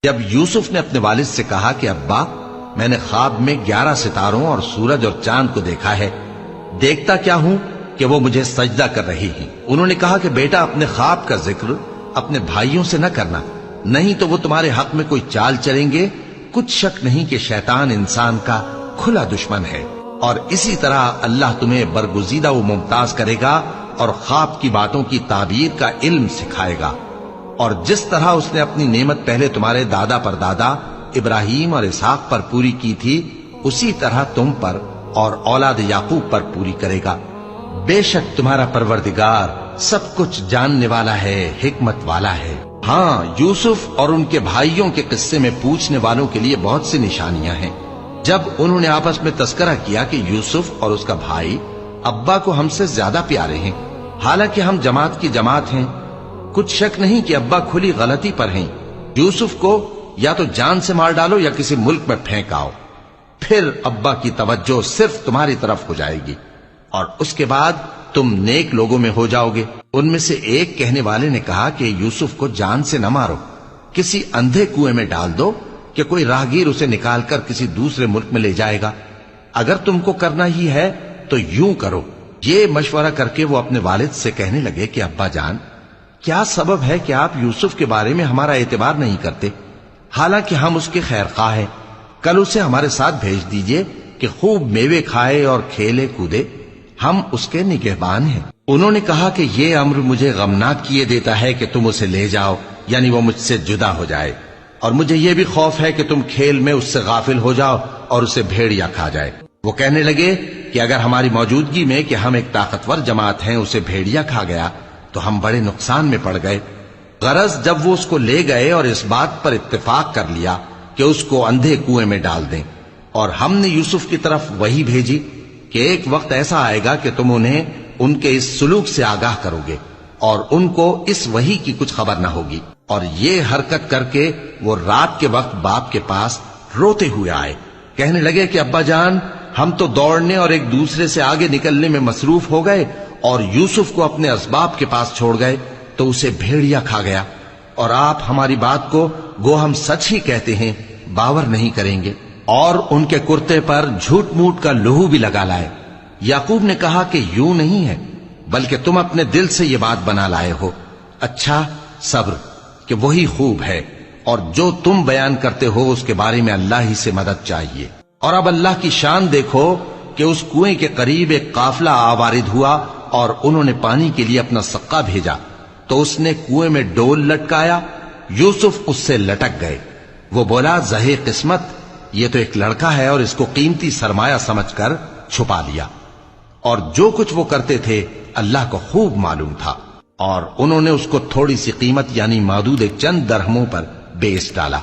جب یوسف نے اپنے والد سے کہا کہ ابا میں نے خواب میں 11 ستاروں اور سورج اور چاند کو دیکھا ہے، دیکھتا کیا ہوں کہ وہ مجھے سجدہ کر رہی ہیں۔ انہوں نے کہا کہ بیٹا اپنے خواب کا ذکر اپنے بھائیوں سے نہ کرنا، نہیں تو وہ تمہارے حق میں کوئی چال چلیں گے۔ کچھ شک نہیں کہ شیطان انسان کا کھلا دشمن ہے، اور اسی طرح اللہ تمہیں برگزیدہ و ممتاز کرے گا اور خواب کی باتوں کی تعبیر کا علم سکھائے گا، اور جس طرح اس نے اپنی نعمت پہلے تمہارے دادا پر دادا ابراہیم اور اسحاق پر پوری کی تھی، اسی طرح تم پر اور اولاد یعقوب پر پوری کرے گا۔ بے شک تمہارا پروردگار سب کچھ جاننے والا ہے، حکمت والا ہے۔ ہاں، یوسف اور ان کے بھائیوں کے قصے میں پوچھنے والوں کے لیے بہت سی نشانیاں ہیں۔ جب انہوں نے آپس میں تذکرہ کیا کہ یوسف اور اس کا بھائی ابا کو ہم سے زیادہ پیارے ہیں، حالانکہ ہم جماعت کی جماعت ہیں، کچھ شک نہیں کہ ابا کھلی غلطی پر ہیں، یوسف کو یا تو جان سے مار ڈالو یا کسی ملک میں پھینک آؤ، پھر ابا کی توجہ صرف تمہاری طرف ہو جائے گی اور اس کے بعد تم نیک لوگوں میں ہو جاؤ گے۔ ان میں سے ایک کہنے والے نے کہا کہ یوسف کو جان سے نہ مارو، کسی اندھے کنویں میں ڈال دو کہ کوئی راہگیر اسے نکال کر کسی دوسرے ملک میں لے جائے گا۔ اگر تم کو کرنا ہی ہے تو یوں کرو۔ یہ مشورہ کر کے وہ اپنے والد سے کہنے لگے کہ ابا جان، کیا سبب ہے کہ آپ یوسف کے بارے میں ہمارا اعتبار نہیں کرتے؟ حالانکہ ہم اس کے خیر خواہ ہیں، کل اسے ہمارے ساتھ بھیج دیجئے کہ خوب میوے کھائے اور کھیلے کودے، ہم اس کے نگہبان ہیں۔ انہوں نے کہا کہ یہ امر مجھے غمناک کیے دیتا ہے کہ تم اسے لے جاؤ، یعنی وہ مجھ سے جدا ہو جائے، اور مجھے یہ بھی خوف ہے کہ تم کھیل میں اس سے غافل ہو جاؤ اور اسے بھیڑیا کھا جائے۔ وہ کہنے لگے کہ اگر ہماری موجودگی میں کہ ہم ایک طاقتور جماعت ہیں اسے بھیڑیا کھا گیا تو ہم بڑے نقصان میں پڑ گئے۔ غرض جب وہ اس کو لے گئے اور اس بات پر اتفاق کر لیا کہ اس کو اندھے کنویں میں ڈال دیں، اور ہم نے یوسف کی طرف وحی بھیجی کہ ایک وقت ایسا آئے گا کہ تم انہیں ان کے اس سلوک سے آگاہ کرو گے اور ان کو اس وحی کی کچھ خبر نہ ہوگی۔ اور یہ حرکت کر کے وہ رات کے وقت باپ کے پاس روتے ہوئے آئے، کہنے لگے کہ ابا جان، ہم تو دوڑنے اور ایک دوسرے سے آگے نکلنے میں مصروف ہو گئے اور یوسف کو اپنے اسباب کے پاس چھوڑ گئے تو اسے بھیڑیا کھا گیا، اور آپ ہماری بات کو گو ہم سچ ہی کہتے ہیں باور نہیں کریں گے۔ اور ان کے کرتے پر جھوٹ موٹ کا لہو بھی لگا لائے۔ یعقوب نے کہا کہ یوں نہیں ہے، بلکہ تم اپنے دل سے یہ بات بنا لائے ہو۔ اچھا، صبر کہ وہی خوب ہے، اور جو تم بیان کرتے ہو اس کے بارے میں اللہ ہی سے مدد چاہیے۔ اور اب اللہ کی شان دیکھو کہ اس کنویں کے قریب ایک قافلہ آوارد ہوا اور انہوں نے پانی کے لیے اپنا سقا بھیجا، تو اس نے کنویں میں ڈول لٹکایا، یوسف اس سے لٹک گئے۔ وہ بولا، زہے قسمت، یہ تو ایک لڑکا ہے، اور اس کو قیمتی سرمایہ سمجھ کر چھپا لیا۔ اور جو کچھ وہ کرتے تھے اللہ کو خوب معلوم تھا، اور انہوں نے اس کو تھوڑی سی قیمت یعنی معدود چند درہموں پر بیچ ڈالا۔